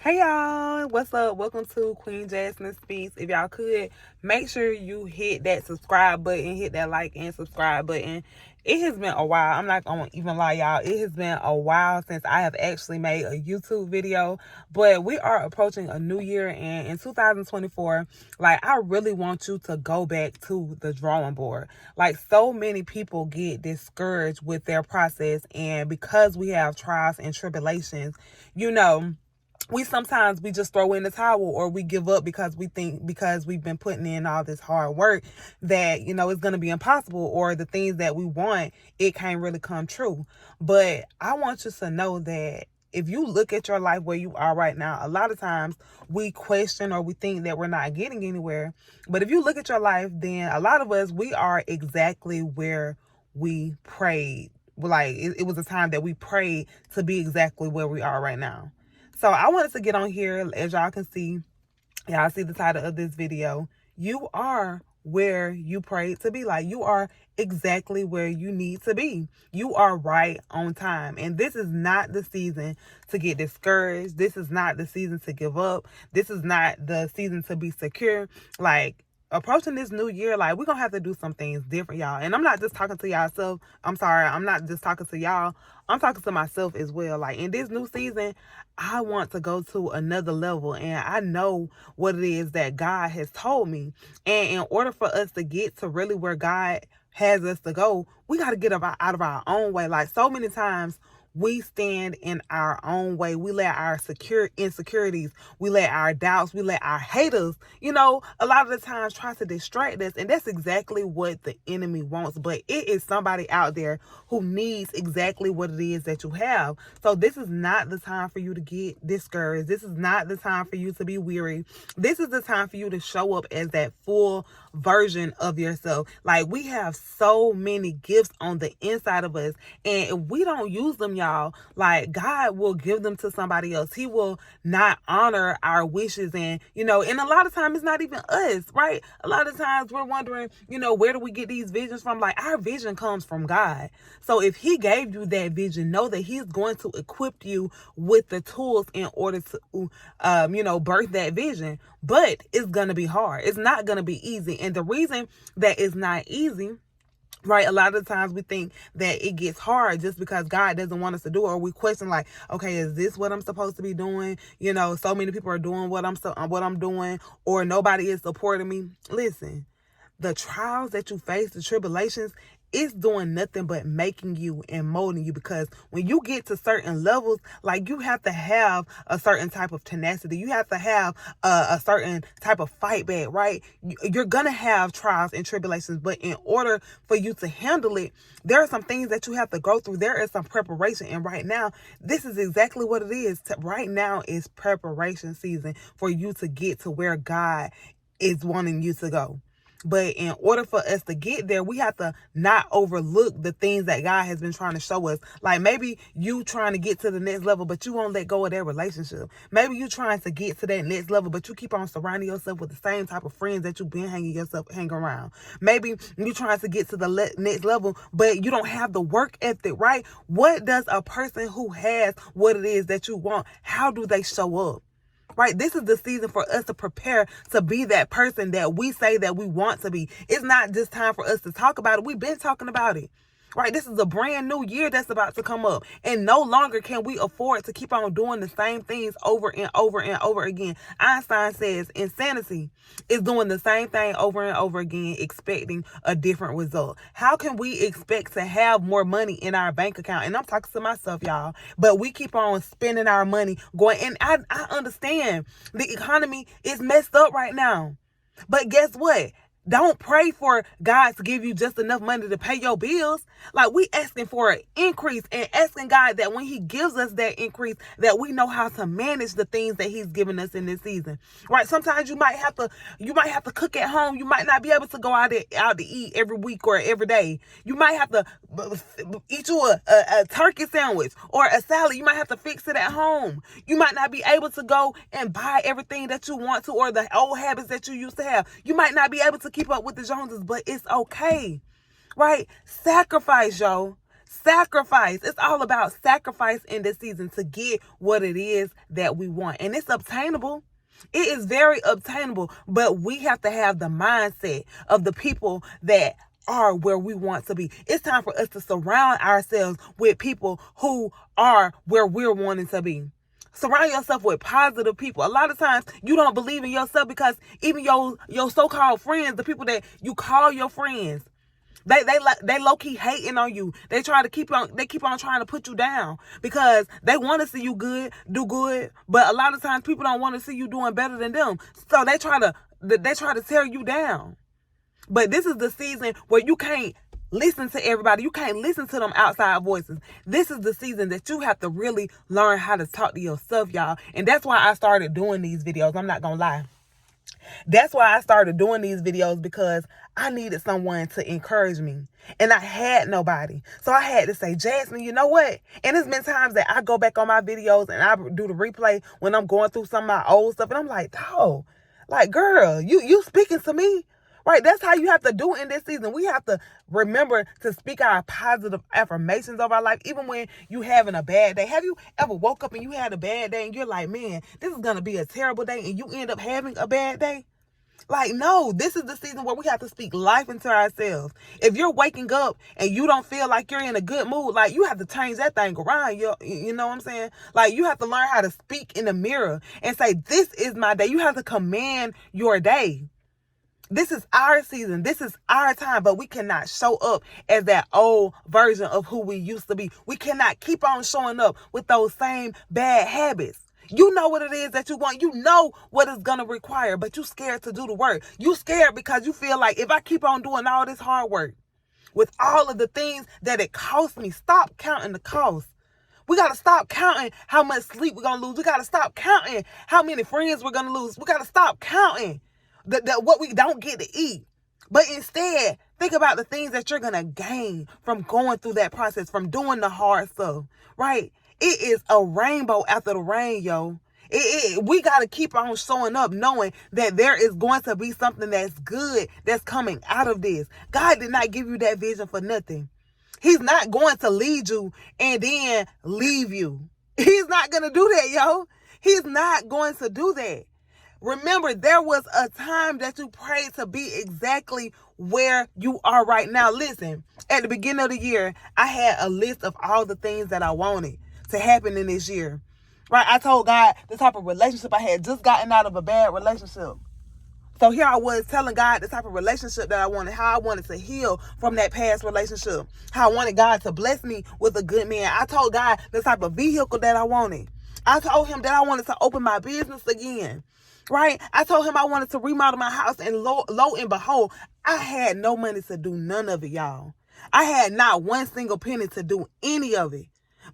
Hey y'all, what's up? Welcome to Queen Jasmine Speaks. If y'all could, make sure you hit that subscribe button, hit that like and subscribe button. It has been a while. I'm not gonna even lie, y'all. It has been a while since I have actually made a YouTube video, but we are approaching a new year, and in 2024, I really want you to go back to the drawing board. So many people get discouraged with their process, and because we have trials and tribulations, you know, we just throw in the towel, or we give up because we think, because we've been putting in all this hard work, that it's going to be impossible, or the things that we want, it can't really come true. But I want you to know that if you look at your life where you are right now, a lot of times we question or we think that we're not getting anywhere. But if you look at your life, then a lot of us, we are exactly where we prayed. It was a time that we prayed to be exactly where we are right now. So I wanted to get on here. As y'all can see, y'all see the title of this video. You are where you prayed to be. You are exactly where you need to be. You are right on time. And this is not the season to get discouraged. This is not the season to give up. This is not the season to be secure. Approaching this new year, we're gonna have to do some things different, y'all. And I'm not just talking to y'all. I'm not just talking to y'all. I'm talking to myself as well. In this new season, I want to go to another level, and I know what it is that God has told me. And in order for us to get to really where God has us to go, we got to get out of our own way. So many times we stand in our own way. We let our insecurities, we let our doubts, we let our haters, a lot of the times try to distract us. And that's exactly what the enemy wants. But it is somebody out there who needs exactly what it is that you have. So this is not the time for you to get discouraged. This is not the time for you to be weary. This is the time for you to show up as that full version of yourself. We have so many gifts on the inside of us, and if we don't use them, y'all, God will give them to somebody else. He will not honor our wishes. And and a lot of times it's not even us, right? A lot of times we're wondering, where do we get these visions from? Our vision comes from God. So if he gave you that vision, know that he's going to equip you with the tools in order to birth that vision. But it's gonna be hard. It's not gonna be easy. And the reason that it's not easy, right? A lot of times we think that it gets hard just because God doesn't want us to do it, or we question, okay, is this what I'm supposed to be doing? So many people are doing what I'm doing, or nobody is supporting me. Listen, the trials that you face, the tribulations, it's doing nothing but making you and molding you. Because when you get to certain levels, you have to have a certain type of tenacity. You have to have a certain type of fight back, right? You're going to have trials and tribulations, but in order for you to handle it, there are some things that you have to go through. There is some preparation. And right now, this is exactly what it is. Right now is preparation season for you to get to where God is wanting you to go. But in order for us to get there, we have to not overlook the things that God has been trying to show us. Maybe you trying to get to the next level, but you won't let go of that relationship. Maybe you trying to get to that next level, but you keep on surrounding yourself with the same type of friends that you've been hanging around. Maybe you trying to get to the next level, but you don't have the work ethic, right? What does a person who has what it is that you want, how do they show up? Right? This is the season for us to prepare to be that person that we say that we want to be. It's not just time for us to talk about it. We've been talking about it. Right? This is a brand new year that's about to come up. And no longer can we afford to keep on doing the same things over and over and over again. Einstein says insanity is doing the same thing over and over again, expecting a different result. How can we expect to have more money in our bank account? And I'm talking to myself, y'all. But we keep on spending our money going. And I understand the economy is messed up right now. But guess what? Don't pray for God to give you just enough money to pay your bills. We asking for an increase, and asking God that when he gives us that increase, that we know how to manage the things that he's given us in this season. Right? Sometimes you might have to cook at home. You might not be able to go out to eat every week or every day. You might have to eat you a turkey sandwich or a salad. You might have to fix it at home. You might not be able to go and buy everything that you want to, or the old habits that you used to have. You might not be able to keep up with the Joneses, but it's okay, right? Sacrifice, yo. Sacrifice. It's all about sacrifice in this season to get what it is that we want. And it's obtainable. It is very obtainable, but we have to have the mindset of the people that are where we want to be. It's time for us to surround ourselves with people who are where we're wanting to be. Surround yourself with positive people. A lot of times you don't believe in yourself because even your so-called friends, the people that you call your friends, they low-key hating on you. They keep on trying to put you down because they want to see you do good, but a lot of times people don't want to see you doing better than them. So they try to tear you down. But this is the season where you can't listen to everybody. You can't listen to them outside voices. This is the season that you have to really learn how to talk to yourself, y'all. And that's why I started doing these videos. I'm not gonna lie. That's why I started doing these videos, because I needed someone to encourage me. And I had nobody. So I had to say, Jasmine, you know what? And it's been times that I go back on my videos and I do the replay when I'm going through some of my old stuff. And I'm like, oh, like, girl, you speaking to me? Right? That's how you have to do it in this season. We have to remember to speak our positive affirmations of our life, even when you having a bad day. Have you ever woke up and you had a bad day and you're like, man, this is going to be a terrible day, and you end up having a bad day? Like, no, this is the season where we have to speak life into ourselves. If you're waking up and you don't feel like you're in a good mood, like, you have to change that thing around. You know what I'm saying? Like, you have to learn how to speak in the mirror and say, this is my day. You have to command your day. This is our season. This is our time, but we cannot show up as that old version of who we used to be. We cannot keep on showing up with those same bad habits. You know what it is that you want. You know what it's going to require, but you scared to do the work. You scared because you feel like, if I keep on doing all this hard work with all of the things that it costs me, stop counting the cost. We got to stop counting how much sleep we're going to lose. We got to stop counting how many friends we're going to lose. We got to stop counting what we don't get to eat. But instead, think about the things that you're going to gain from going through that process, from doing the hard stuff, right? It is a rainbow after the rain, yo. We got to keep on showing up knowing that there is going to be something that's good that's coming out of this. God did not give you that vision for nothing. He's not going to lead you and then leave you. He's not going to do that, yo. He's not going to do that. Remember, there was a time that you prayed to be exactly where you are right now. Listen, at the beginning of the year, I had a list of all the things that I wanted to happen in this year. Right? I told God the type of relationship I had just gotten out of a bad relationship. So here I was telling God the type of relationship that I wanted, how I wanted to heal from that past relationship, how I wanted God to bless me with a good man. I told God the type of vehicle that I wanted. I told him that I wanted to open my business again. Right? I told him I wanted to remodel my house, and lo and behold, I had no money to do none of it, y'all. I had not one single penny to do any of it.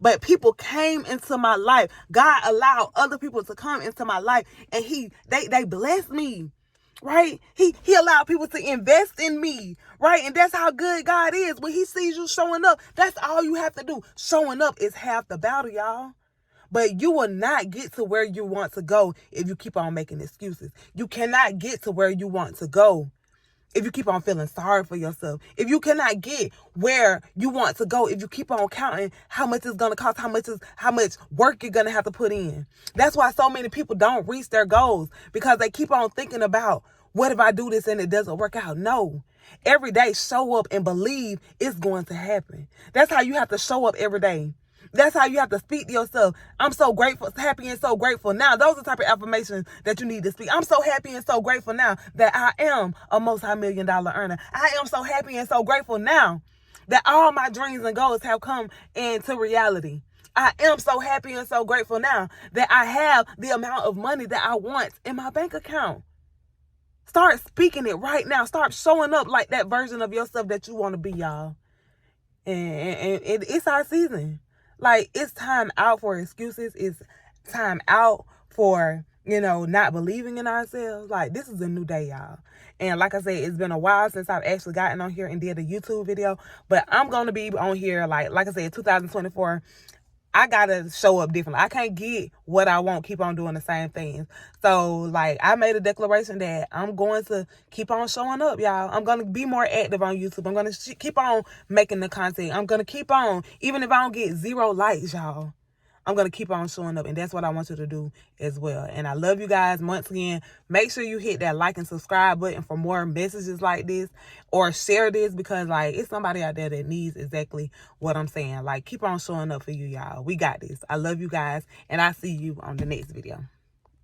But people came into my life. God allowed other people to come into my life, and they blessed me. Right? He allowed people to invest in me. Right? And that's how good God is. When he sees you showing up, that's all you have to do. Showing up is half the battle, y'all. But you will not get to where you want to go if you keep on making excuses. You cannot get to where you want to go if you keep on feeling sorry for yourself. If you cannot get where you want to go if you keep on counting how much it's going to cost, how much work you're going to have to put in. That's why so many people don't reach their goals, because they keep on thinking about, what if I do this and it doesn't work out? No. Every day, show up and believe it's going to happen. That's how you have to show up every day. That's how you have to speak to yourself. I'm so grateful, happy and so grateful now. Those are the type of affirmations that you need to speak. I'm so happy and so grateful now that I am a multi-million-dollar earner. I am so happy and so grateful now that all my dreams and goals have come into reality. I am so happy and so grateful now that I have the amount of money that I want in my bank account. Start speaking it right now. Start showing up like that version of yourself that you want to be, y'all. And it's our season. Like, it's time out for excuses. It's time out for, not believing in ourselves. Like, this is a new day, y'all. And like I said, it's been a while since I've actually gotten on here and did a YouTube video. But I'm going to be on here, like I said, 2024. I gotta show up differently. I can't get what I want, keep on doing the same things. So, like, I made a declaration that I'm going to keep on showing up, y'all. I'm going to be more active on YouTube. I'm going to keep on making the content. I'm going to keep on, even if I don't get 0 likes, y'all. I'm going to keep on showing up, and that's what I want you to do as well. And I love you guys. Once again, make sure you hit that like and subscribe button for more messages like this, or share this, because, like, it's somebody out there that needs exactly what I'm saying. Like, keep on showing up for you, y'all. We got this. I love you guys, and I'll see you on the next video.